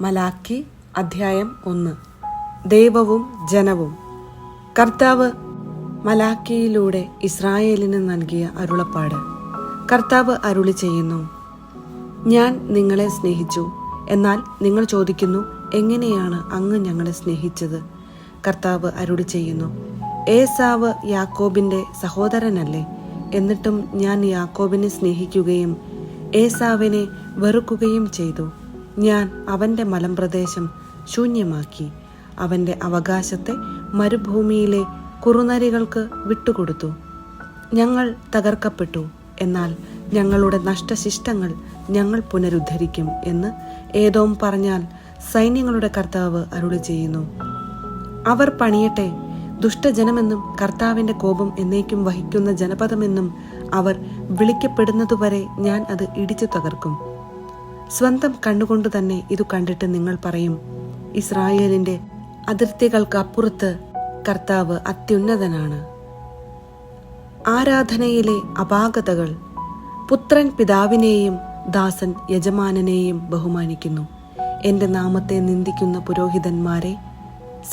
മലാക്കി അധ്യായം 1. ദൈവവും ജനവും. കർത്താവ് മലാക്കിയിലൂടെ ഇസ്രായേലിന് നൽകിയ അരുളപ്പാട്. കർത്താവ് അരുളി ചെയ്യുന്നു, ഞാൻ നിങ്ങളെ സ്നേഹിച്ചു. എന്നാൽ നിങ്ങൾ ചോദിക്കുന്നു, എങ്ങനെയാണ് അങ്ങ് ഞങ്ങളെ സ്നേഹിച്ചത്? കർത്താവ് അരുളി ചെയ്യുന്നു, ഏസാവ് യാക്കോബിന്റെ സഹോദരനല്ലേ? എന്നിട്ടും ഞാൻ യാക്കോബിനെ സ്നേഹിക്കുകയും ഏസാവിനെ വെറുക്കുകയും ചെയ്തു. ഞാൻ അവന്റെ മലമ്പ്രദേശം ശൂന്യമാക്കി, അവന്റെ അവകാശത്തെ മരുഭൂമിയിലെ കുറുനരികൾക്ക് വിട്ടുകൊടുത്തു. ഞങ്ങൾ തകർക്കപ്പെട്ടു, എന്നാൽ ഞങ്ങളുടെ നഷ്ടശിഷ്ടങ്ങൾ ഞങ്ങൾ പുനരുദ്ധരിക്കും എന്ന് ഏദോം പറഞ്ഞാൽ സൈന്യങ്ങളുടെ കർത്താവ് അരുളി ചെയ്യുന്നു. അവർ പണിയട്ടെ, ദുഷ്ടജനമെന്നും കർത്താവിന്റെ കോപം എന്നേക്കും വഹിക്കുന്ന ജനപദമെന്നും അവർ വിളിക്കപ്പെടുന്നതുവരെ ഞാൻ അത് ഇടിച്ചു തകർക്കും. സ്വന്തം കണ്ണുകൊണ്ടു തന്നെ ഇതു കണ്ടിട്ട് നിങ്ങൾ പറയും, ഇസ്രായേലിന്റെ അതിർത്തികൾക്ക് അപ്പുറത്ത് കർത്താവ് അത്യുന്നതനാണ്. ആരാധനയിലെ അപാകതകൾ. പുത്രൻ പിതാവിനെയും ദാസൻ യജമാനനെയും ബഹുമാനിക്കുന്നു. എന്റെ നാമത്തെ നിന്ദിക്കുന്ന പുരോഹിതന്മാരെ,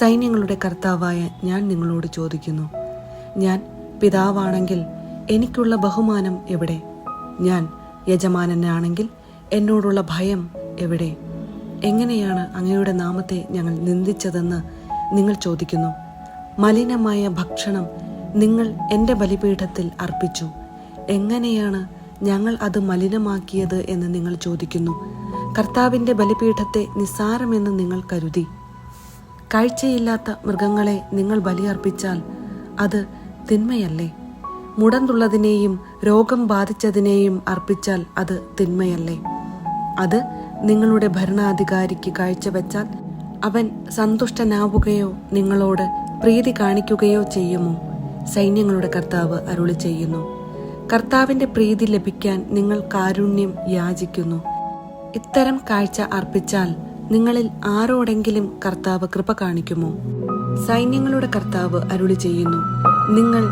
സൈന്യങ്ങളുടെ കർത്താവായ ഞാൻ നിങ്ങളോട് ചോദിക്കുന്നു, ഞാൻ പിതാവാണെങ്കിൽ എനിക്കുള്ള ബഹുമാനം എവിടെ? ഞാൻ യജമാനനാണെങ്കിൽ എന്നോടുള്ള ഭയം എവിടെ? എങ്ങനെയാണ് അങ്ങയുടെ നാമത്തെ ഞങ്ങൾ നിന്ദിച്ചതെന്ന് നിങ്ങൾ ചോദിക്കുന്നു. മലിനമായ ഭക്ഷണം നിങ്ങൾ എൻ്റെ ബലിപീഠത്തിൽ അർപ്പിച്ചു. എങ്ങനെയാണ് ഞങ്ങൾ അത് മലിനമാക്കിയത് എന്ന് നിങ്ങൾ ചോദിക്കുന്നു. കർത്താവിൻ്റെ ബലിപീഠത്തെ നിസ്സാരമെന്ന് നിങ്ങൾ കരുതി. കാഴ്ചയില്ലാത്ത മൃഗങ്ങളെ നിങ്ങൾ ബലിയർപ്പിച്ചാൽ അത് തിന്മയല്ലേ? മുടന്തുള്ളതിനെയും രോഗം ബാധിച്ചതിനെയും അർപ്പിച്ചാൽ അത് തിന്മയല്ലേ? അത് നിങ്ങളുടെ ഭരണാധികാരിക്ക് കാഴ്ചവെച്ചാൽ അവൻ സന്തുഷ്ടനാവുകയോ നിങ്ങളോട് പ്രീതി കാണിക്കുകയോ ചെയ്യുമോ? സൈന്യങ്ങളുടെ കർത്താവ് അരുളി ചെയ്യുന്നു. കർത്താവിന്റെ പ്രീതി ലഭിക്കാൻ നിങ്ങൾ കാരുണ്യം യാചിക്കുന്നു. ഇത്തരം കാഴ്ച അർപ്പിച്ചാൽ നിങ്ങളിൽ ആരോടെങ്കിലും കർത്താവ് കൃപ കാണിക്കുമോ? സൈന്യങ്ങളുടെ കർത്താവ് അരുളി ചെയ്യുന്നു, നിങ്ങൾ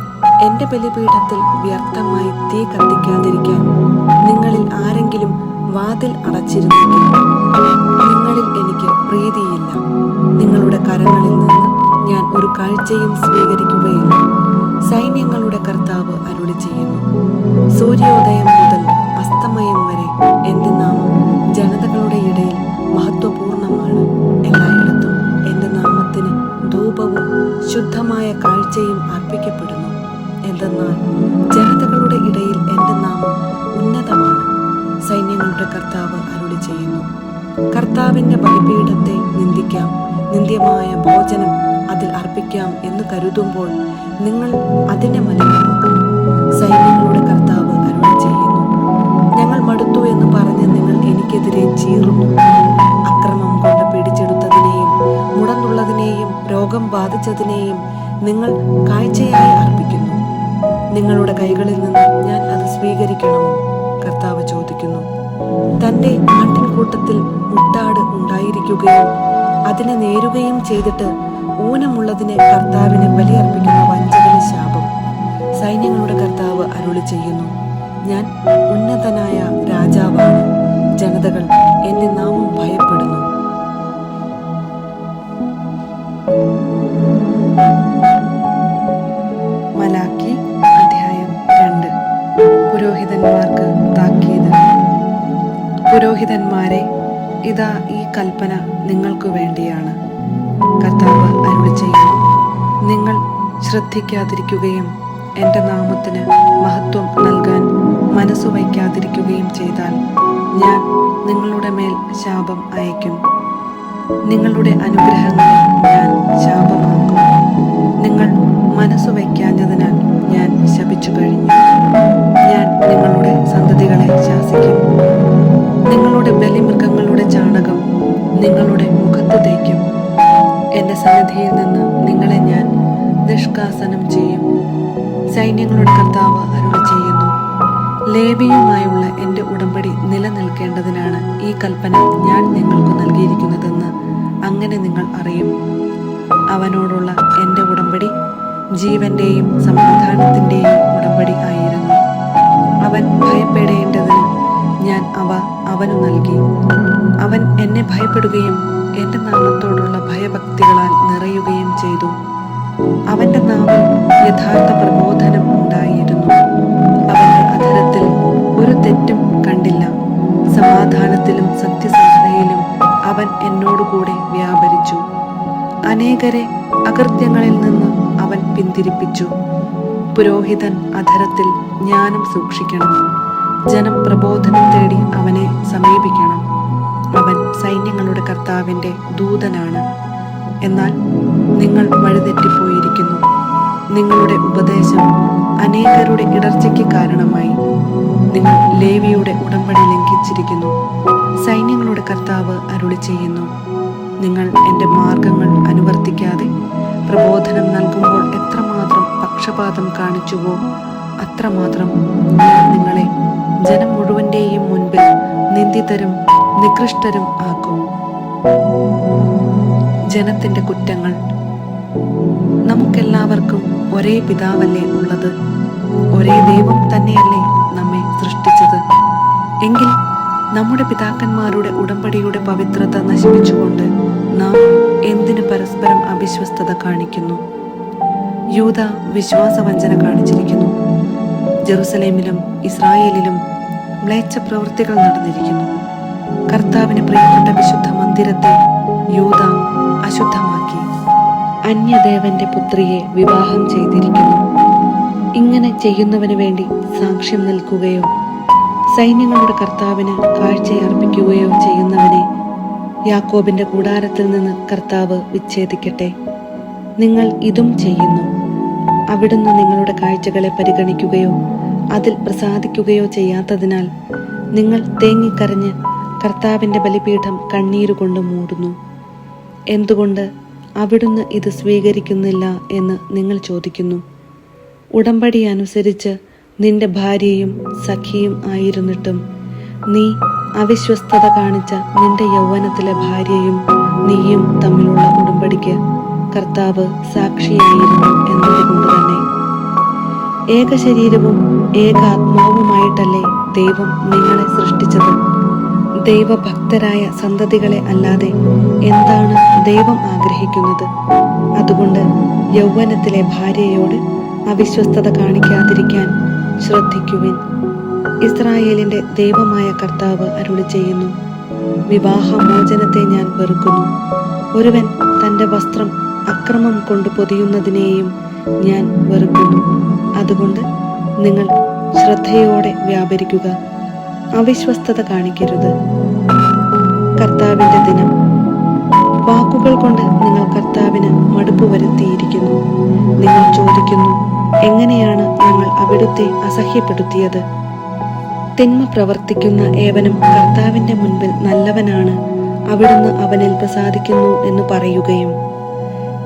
എന്റെ ബലിപീഠത്തിൽ വ്യർത്ഥമായി തീ കത്തിക്കാതിരിക്കാൻ നിങ്ങളിൽ ആരെങ്കിലും വാതിൽ അടച്ചിരുന്നെങ്കിൽ നിങ്ങളിൽ എനിക്ക് പ്രീതിയില്ല. നിങ്ങളുടെ കരങ്ങളിൽ നിന്ന് ഞാൻ ഒരു കാഴ്ചയും സ്വീകരിക്കുകയില്ല. സൈന്യങ്ങളുടെ കർത്താവ് അരുളി ചെയ്യുന്നു, സൂര്യോദയം മുതൽ അസ്തമയം വരെ എന്റെ നാമം ജനതകളുടെ ഇടയിൽ മഹത്വപൂർണമാണ്. എല്ലായിടത്തും എന്റെ നാമത്തിന് ധൂപവും ശുദ്ധമായ കാഴ്ചയും അർപ്പിക്കപ്പെടുന്നു. എന്തെന്നാൽ ജനതകളുടെ ഇടയിൽ എന്റെ നാമം ഉന്നതമാണ്. സൈന്യങ്ങളുടെ കർത്താവ് അരുളി ചെയ്യുന്നു, കർത്താവിന്റെ ബലിപീഠത്തെ നിന്ദിക്കാം, നിന്ദ്യമായ ഭോജനം അതിൽ അർപ്പിക്കാം എന്ന് കരുതുമ്പോൾ നിങ്ങൾ അതിനെ മലിനമാക്കുന്നു. സൈന്യങ്ങളുടെ കർത്താവ് അരുളി ചെയ്യുന്നു, ഞങ്ങൾ മടുത്തു എന്ന് പറഞ്ഞ് നിങ്ങൾ എനിക്കെതിരെ ചീറുന്നു. അക്രമം കൊണ്ട് പിടിച്ചെടുത്തതിനെയും മുടന്തുള്ളതിനെയും രോഗം ബാധിച്ചതിനെയും നിങ്ങൾ കാഴ്ചയായി അർപ്പിക്കുന്നു. നിങ്ങളുടെ കൈകളിൽ നിന്ന് ഞാൻ അത് സ്വീകരിക്കണമോ? കർത്താവ് ചോദിക്കുന്നു. തന്റെ ആട്ടിൻകൂട്ടത്തിൽ മുട്ടാട് ഉണ്ടായിരിക്കുകയും അതിനെ നേരുകയും ചെയ്തിട്ട് ഊനമുള്ളതിനെ കർത്താവിനെ ബലിയർപ്പിക്കുന്ന വഞ്ചകന് ശാപം. സൈന്യങ്ങളുടെ കർത്താവ് അരുളി ചെയ്യുന്നു, ഞാൻ ഉന്നതനായ രാജാവാണ്. ജനതകൾ എന്റെ നാമം ഭയപ്പെടുന്നു. മലാക്കി അധ്യായം 2. പുരോഹിതന്മാർക്ക് താക്കീത്. പുരോഹിതന്മാരെ, ഇതാ ഈ കൽപ്പന നിങ്ങൾക്ക് വേണ്ടിയാണ്. കർത്താവ് അരുളി ചെയ്യുന്നു, നിങ്ങൾ ശ്രദ്ധിക്കാതിരിക്കുകയും എൻ്റെ നാമത്തിന് മഹത്വം നൽകാൻ മനസ്സു വയ്ക്കാതിരിക്കുകയും ചെയ്താൽ ഞാൻ നിങ്ങളുടെ മേൽ ശാപം അയക്കും. നിങ്ങളുടെ അനുഗ്രഹങ്ങളെ ഞാൻ ശാപമാക്കും. നിങ്ങൾ മനസ്സു വയ്ക്കാഞ്ഞതിനാൽ ഞാൻ ശപിച്ചു കഴിഞ്ഞു. ഞാൻ നിങ്ങളുടെ സന്തതികളെ ശാസിക്കും. നിങ്ങളുടെ ബലിമൃഗങ്ങളുടെ ചാണകം നിങ്ങളുടെ മുഖത്ത് തേക്കും. എന്റെ സന്നിധിയിൽ നിന്ന് നിങ്ങളെ ഞാൻ നിഷ്കാസനം ചെയ്യും. സൈന്യങ്ങളുടെ കർത്താവ് അരുളി ചെയ്യുന്നു, ലേവിയുമായുള്ള എന്റെ ഉടമ്പടി നിലനിൽക്കേണ്ടതിനാണ് ഈ കൽപ്പന ഞാൻ നിങ്ങൾക്ക് നൽകിയിരിക്കുന്നതെന്ന് അങ്ങനെ നിങ്ങൾ അറിയും. അവനോടുള്ള എന്റെ ഉടമ്പടി ജീവന്റെയും സമാധാനത്തിന്റെയും ഉടമ്പടി ആയിരുന്നു. അവൻ ഭയപ്പെടേണ്ടതിന് ഞാൻ അവ അവനു നൽകി. അവൻ എന്നെ ഭയപ്പെടുകയും എൻ്റെ നാമത്തോടുള്ള ഭയഭക്തികളാൽ നിറയുകയും ചെയ്തു. അവൻ്റെ നാവിൽ യഥാർത്ഥ പ്രബോധനം ഉണ്ടായിരുന്നു. അവൻ്റെ അധരത്തിൽ ഒരു തെറ്റും കണ്ടില്ല. സമാധാനത്തിലും സത്യസന്ധതയിലും അവൻ എന്നോടുകൂടെ വ്യാപരിച്ചു. അനേകരെ അകൃത്യങ്ങളിൽ നിന്ന് അവൻ പിന്തിരിപ്പിച്ചു. പുരോഹിതൻ അധരത്തിൽ ജ്ഞാനം സൂക്ഷിക്കണം. ജനം പ്രബോധനം തേടി അവനെ സമീപിക്കണം. അവൻ സൈന്യങ്ങളുടെ കർത്താവിൻ്റെ ദൂതനാണ്. എന്നാൽ നിങ്ങൾ വഴിതെറ്റിപ്പോയിരിക്കുന്നു. നിങ്ങളുടെ ഉപദേശം അനേകരുടെ ഇടർച്ചയ്ക്ക് കാരണമായി. നിങ്ങൾ ലേവിയുടെ ഉടമ്പടി ലംഘിച്ചിരിക്കുന്നു. സൈന്യങ്ങളുടെ കർത്താവ് അരുളി ചെയ്യുന്നു, നിങ്ങൾ എൻ്റെ മാർഗങ്ങൾ അനുവർത്തിക്കാതെ പ്രബോധനം നൽകുമ്പോൾ എത്രമാത്രം പക്ഷപാതം കാണിച്ചുവോ അത്രമാത്രം ഞാൻ നിങ്ങളെ ജനം മുഴുവൻ്റെയും മുൻപിൽ നിന്ദിതരും നികൃഷ്ടരും ആക്കും. ജനത്തിൻ്റെ കുറ്റങ്ങൾ. നമുക്കെല്ലാവർക്കും ഒരേ പിതാവല്ലേ ഉള്ളത്? ഒരേ ദൈവം തന്നെയല്ലേ നമ്മെ സൃഷ്ടിച്ചത്? എങ്കിൽ നമ്മുടെ പിതാക്കന്മാരുടെ ഉടമ്പടിയുടെ പവിത്രത നശിപ്പിച്ചുകൊണ്ട് നാം എന്തിനു പരസ്പരം അവിശ്വസ്തത കാണിക്കുന്നു? യൂദ വിശ്വാസവഞ്ചന കാണിച്ചിരിക്കുന്നു. ജെറുസലേമിലും ഇസ്രായേലിലും മ്ലേച്ഛ പ്രവൃത്തികൾ നടന്നിരിക്കുന്നു. കർത്താവിന് പ്രിയപ്പെട്ട വിശുദ്ധ മന്ദിരത്തെ യൂദ അശുദ്ധമാക്കി. അന്യദേവന്റെ പുത്രിയെ വിവാഹം ചെയ്തിരിക്കുന്നു. ഇങ്ങനെ ചെയ്യുന്നവന് വേണ്ടി സാക്ഷ്യം നിൽക്കുകയോ സൈന്യങ്ങളുടെ കർത്താവിന് കാഴ്ചയർപ്പിക്കുകയോ ചെയ്യുന്നവനെ യാക്കോബിന്റെ കൂടാരത്തിൽ നിന്ന് കർത്താവ് വിച്ഛേദിക്കട്ടെ. നിങ്ങൾ ഇതും ചെയ്യുന്നു. അവിടുന്ന് നിങ്ങളുടെ കാഴ്ചകളെ പരിഗണിക്കുകയോ അതിൽ പ്രസാദിക്കുകയോ ചെയ്യാത്തതിനാൽ നിങ്ങൾ തേങ്ങിക്കരഞ്ഞ് കർത്താവിൻ്റെ ബലിപീഠം കണ്ണീരുകൊണ്ട് മൂടുന്നു. എന്തുകൊണ്ട് അവിടുന്ന് ഇത് സ്വീകരിക്കുന്നില്ല എന്ന് നിങ്ങൾ ചോദിക്കുന്നു. ഉടമ്പടി അനുസരിച്ച് നിന്റെ ഭാര്യയും സഖിയും ആയിരുന്നിട്ടും നീ അവിശ്വസ്തത കാണിച്ച നിന്റെ യൗവനത്തിലെ ഭാര്യയും നീയും തമ്മിലുള്ള ഉടമ്പടിക്ക് കർത്താവ് സാക്ഷിയായിരുന്നു എന്നതുകൊണ്ട് തന്നെ ഏക ശരീരവും ഏക ആത്മാവുമായിട്ടല്ലേ ദൈവം നിങ്ങളെ സൃഷ്ടിച്ചത്. ദൈവഭക്തരായ സന്തതികളെ അല്ലാതെ എന്താണ് ദൈവം ആഗ്രഹിക്കുന്നത്? അതുകൊണ്ട് യൗവനത്തിലെ ഭാര്യയോട് അവിശ്വസ്തത കാണിക്കാതിരിക്കാൻ ശ്രദ്ധിക്കുവിൻ. ഇസ്രായേലിന്റെ ദൈവമായ കർത്താവ് അരുളി ചെയ്യുന്നു, വിവാഹമോചനത്തെ ഞാൻ വെറുക്കുന്നു. ഒരുവൻ തൻ്റെ വസ്ത്രം അക്രമം കൊണ്ട് പൊതിയുന്നതിനെയും ഞാൻ വെറുക്കുന്നു. അതുകൊണ്ട് നിങ്ങൾ ശ്രദ്ധയോടെ വ്യാപരിക്കുക, അവിശ്വസ്തത കാണിക്കരുത്. കർത്താവിൻ്റെ ദിനം. വാക്കുകൾ കൊണ്ട് നിങ്ങൾ കർത്താവിന് മടുപ്പ് വരുത്തിയിരിക്കുന്നു. നിങ്ങൾ ചോദിക്കുന്നു, എങ്ങനെയാണ് ഞങ്ങൾ അവിടുത്തെ അസഹ്യപ്പെടുത്തിയത്? തിന്മ പ്രവർത്തിക്കുന്ന ഏവനും കർത്താവിൻ്റെ മുൻപിൽ നല്ലവനാണ്, അവിടുന്ന് അവനിൽ പ്രസാദിക്കുന്നു എന്ന് പറയുകയും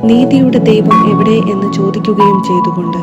നീതിയുടെ ദൈവം എവിടെ എന്ന് ചോദിക്കുകയും ചെയ്തുകൊണ്ട്